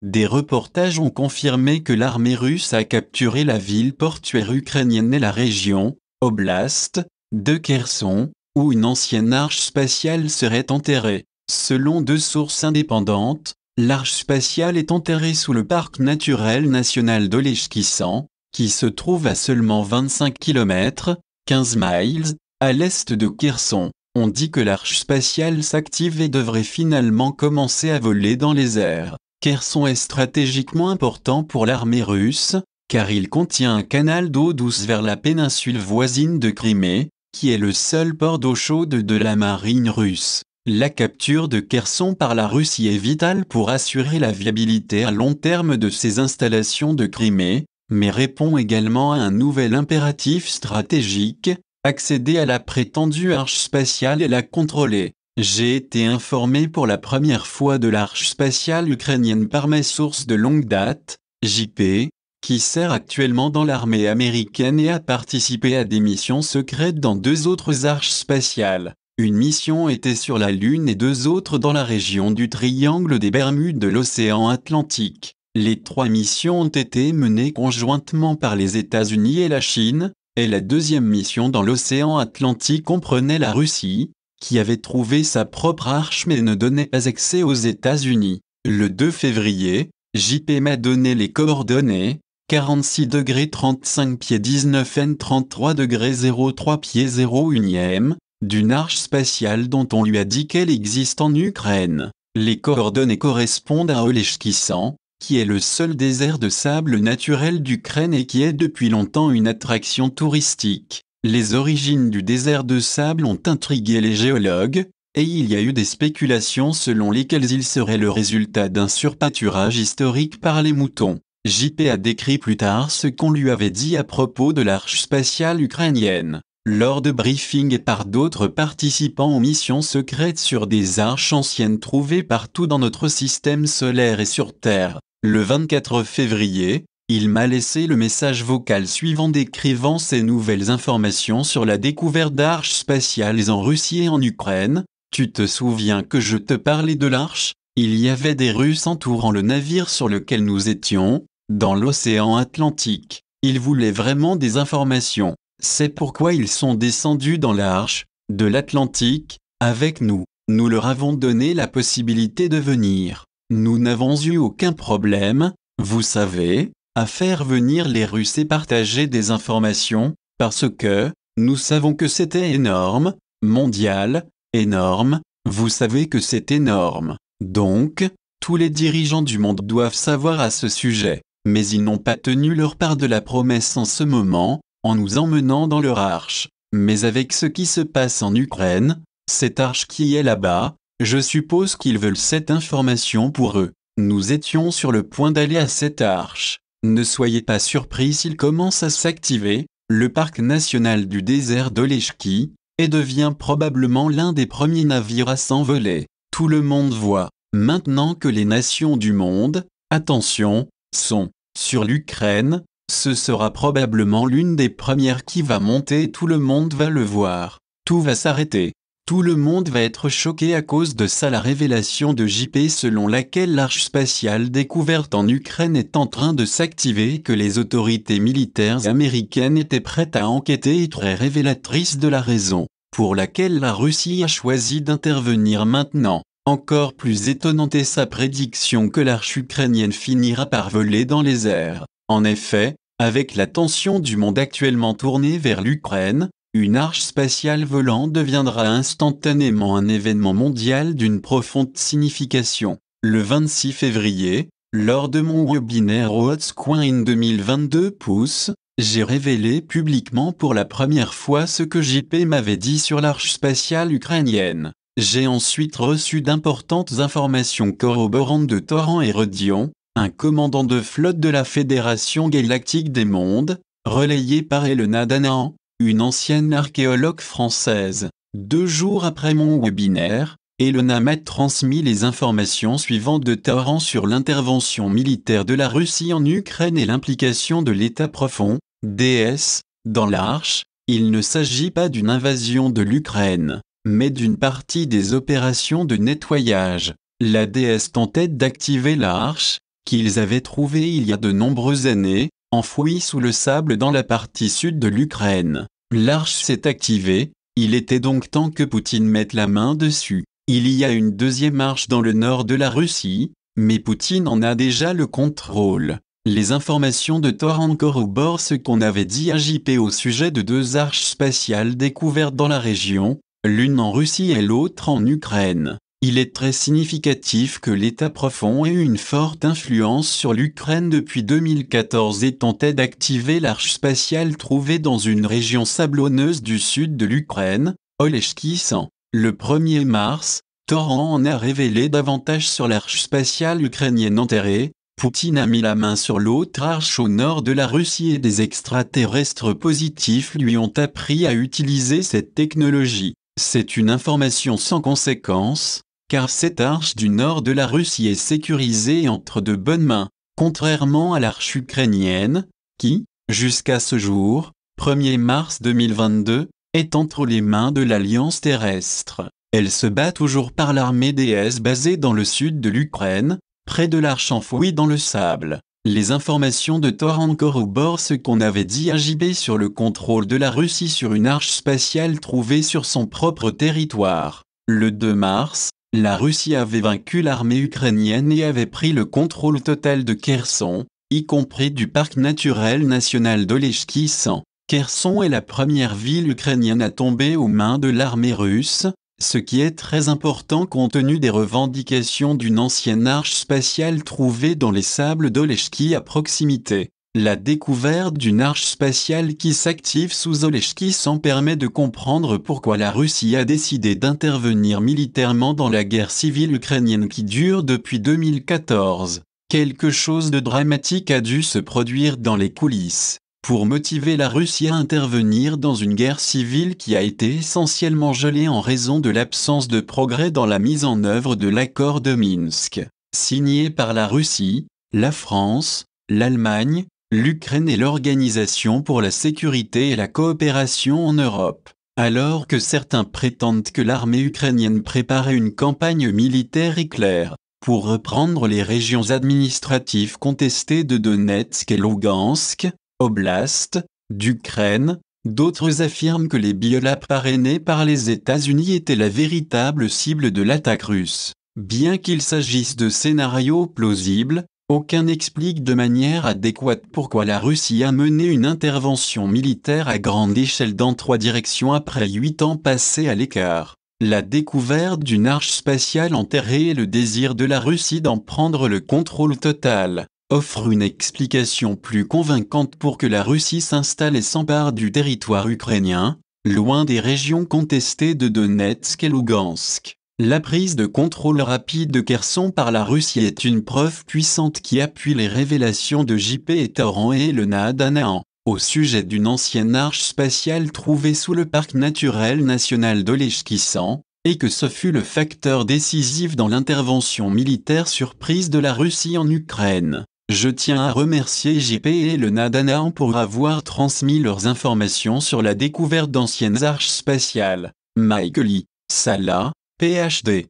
des reportages ont confirmé que l'armée russe a capturé la ville portuaire ukrainienne et la région, oblast, de Kherson, où une ancienne arche spatiale serait enterrée. Selon deux sources indépendantes, l'arche spatiale est enterrée sous le parc naturel national d'Oleshkissan, qui se trouve à seulement 25 km, 15 miles, à l'est de Kherson. On dit que l'arche spatiale s'active et devrait finalement commencer à voler dans les airs. Kherson est stratégiquement important pour l'armée russe, car il contient un canal d'eau douce vers la péninsule voisine de Crimée, qui est le seul port d'eau chaude de la marine russe. La capture de Kherson par la Russie est vitale pour assurer la viabilité à long terme de ces installations de Crimée, mais répond également à un nouvel impératif stratégique, accéder à la prétendue arche spatiale et la contrôler. J'ai été informé pour la première fois de l'arche spatiale ukrainienne par mes sources de longue date, JP, qui sert actuellement dans l'armée américaine et a participé à des missions secrètes dans deux autres arches spatiales. Une mission était sur la Lune et deux autres dans la région du Triangle des Bermudes de l'océan Atlantique. Les trois missions ont été menées conjointement par les États-Unis et la Chine, et la deuxième mission dans l'océan Atlantique comprenait la Russie, qui avait trouvé sa propre arche mais ne donnait pas accès aux États-Unis. Le 2 février, JP m'a donné les coordonnées, 46 degrés 35 pieds 19 n 33 degrés 03 pieds 01e, d'une arche spatiale dont on lui a dit qu'elle existe en Ukraine. Les coordonnées correspondent à Oleshkissan, qui est le seul désert de sable naturel d'Ukraine et qui est depuis longtemps une attraction touristique. Les origines du désert de sable ont intrigué les géologues, et il y a eu des spéculations selon lesquelles il serait le résultat d'un surpâturage historique par les moutons. JP a décrit plus tard ce qu'on lui avait dit à propos de l'arche spatiale ukrainienne. Lors de briefings et par d'autres participants aux missions secrètes sur des arches anciennes trouvées partout dans notre système solaire et sur Terre, le 24 février, il m'a laissé le message vocal suivant décrivant ces nouvelles informations sur la découverte d'arches spatiales en Russie et en Ukraine. Tu te souviens que je te parlais de l'arche? Il y avait des Russes entourant le navire sur lequel nous étions, dans l'océan Atlantique. Ils voulaient vraiment des informations. C'est pourquoi ils sont descendus dans l'arche, de l'Atlantique, avec nous. Nous leur avons donné la possibilité de venir. Nous n'avons eu aucun problème, vous savez, à faire venir les Russes et partager des informations, parce que, nous savons que c'était énorme, mondial, énorme, vous savez que c'est énorme. Donc, tous les dirigeants du monde doivent savoir à ce sujet. Mais ils n'ont pas tenu leur part de la promesse en ce moment, en nous emmenant dans leur arche. Mais avec ce qui se passe en Ukraine, cette arche qui est là-bas, je suppose qu'ils veulent cette information pour eux. Nous étions sur le point d'aller à cette arche. Ne soyez pas surpris s'il commence à s'activer, le parc national du désert d'Oleshki, et devient probablement l'un des premiers navires à s'envoler. Tout le monde voit, maintenant que les nations du monde, attention, sont sur l'Ukraine, ce sera probablement l'une des premières qui va monter et tout le monde va le voir. Tout va s'arrêter. Tout le monde va être choqué à cause de ça. La révélation de JP selon laquelle l'arche spatiale découverte en Ukraine est en train de s'activer et que les autorités militaires américaines étaient prêtes à enquêter est très révélatrice de la raison pour laquelle la Russie a choisi d'intervenir maintenant. Encore plus étonnante est sa prédiction que l'arche ukrainienne finira par voler dans les airs. En effet, avec l'attention du monde actuellement tournée vers l'Ukraine, une arche spatiale volante deviendra instantanément un événement mondial d'une profonde signification. Le 26 février, lors de mon webinaire What's Coin in 2022 pouces, j'ai révélé publiquement pour la première fois ce que JP m'avait dit sur l'arche spatiale ukrainienne. J'ai ensuite reçu d'importantes informations corroborantes de Torrent et Rodion, un commandant de flotte de la Fédération Galactique des Mondes, relayé par Elena Danaan, une ancienne archéologue française. 2 jours après mon webinaire, Elena m'a transmis les informations suivantes de Torrent sur l'intervention militaire de la Russie en Ukraine et l'implication de l'État profond, DS, dans l'arche. Il ne s'agit pas d'une invasion de l'Ukraine, mais d'une partie des opérations de nettoyage. La DS tentait d'activer l'arche, qu'ils avaient trouvée il y a de nombreuses années, enfouie sous le sable dans la partie sud de l'Ukraine. L'arche s'est activée, il était donc temps que Poutine mette la main dessus. Il y a une deuxième arche dans le nord de la Russie, mais Poutine en a déjà le contrôle. Les informations de Torrent corroborent ce qu'on avait dit à JP au sujet de deux arches spatiales découvertes dans la région, l'une en Russie et l'autre en Ukraine. Il est très significatif que l'État profond ait eu une forte influence sur l'Ukraine depuis 2014 et tentait d'activer l'arche spatiale trouvée dans une région sablonneuse du sud de l'Ukraine, Oleshki-100. Le 1er mars, Torrent en a révélé davantage sur l'arche spatiale ukrainienne enterrée. Poutine a mis la main sur l'autre arche au nord de la Russie et des extraterrestres positifs lui ont appris à utiliser cette technologie. C'est une information sans conséquence, car cette arche du nord de la Russie est sécurisée entre de bonnes mains, contrairement à l'arche ukrainienne, qui, jusqu'à ce jour, 1er mars 2022, est entre les mains de l'Alliance terrestre. Elle se bat toujours par l'armée DS basée dans le sud de l'Ukraine, près de l'arche enfouie dans le sable. Les informations de Torrent corroborent ce qu'on avait dit à JB sur le contrôle de la Russie sur une arche spatiale trouvée sur son propre territoire. Le 2 mars, la Russie avait vaincu l'armée ukrainienne et avait pris le contrôle total de Kherson, y compris du parc naturel national d'Oleshki-100. Kherson est la première ville ukrainienne à tomber aux mains de l'armée russe, ce qui est très important compte tenu des revendications d'une ancienne arche spatiale trouvée dans les sables d'Oleshki à proximité. La découverte d'une arche spatiale qui s'active sous Oleshki-100 permet de comprendre pourquoi la Russie a décidé d'intervenir militairement dans la guerre civile ukrainienne qui dure depuis 2014. Quelque chose de dramatique a dû se produire dans les coulisses pour motiver la Russie à intervenir dans une guerre civile qui a été essentiellement gelée en raison de l'absence de progrès dans la mise en œuvre de l'accord de Minsk, signé par la Russie, la France, l'Allemagne, l'Ukraine et l'Organisation pour la sécurité et la coopération en Europe. Alors que certains prétendent que l'armée ukrainienne préparait une campagne militaire éclair pour reprendre les régions administratives contestées de Donetsk et Lugansk, Oblast, d'Ukraine, d'autres affirment que les biolabs parrainés par les États-Unis étaient la véritable cible de l'attaque russe. Bien qu'il s'agisse de scénarios plausibles, aucun n'explique de manière adéquate pourquoi la Russie a mené une intervention militaire à grande échelle dans 3 directions après 8 ans passés à l'écart. La découverte d'une arche spatiale enterrée et le désir de la Russie d'en prendre le contrôle total offre une explication plus convaincante pour que la Russie s'installe et s'empare du territoire ukrainien, loin des régions contestées de Donetsk et Lugansk. La prise de contrôle rapide de Kherson par la Russie est une preuve puissante qui appuie les révélations de JP et Torrent et Elena Danaan au sujet d'une ancienne arche spatiale trouvée sous le parc naturel national d'Oleshki-100, et que ce fut le facteur décisif dans l'intervention militaire surprise de la Russie en Ukraine. Je tiens à remercier JP et Elena Danaan pour avoir transmis leurs informations sur la découverte d'anciennes arches spatiales. Mike Lee, Salah, PhD.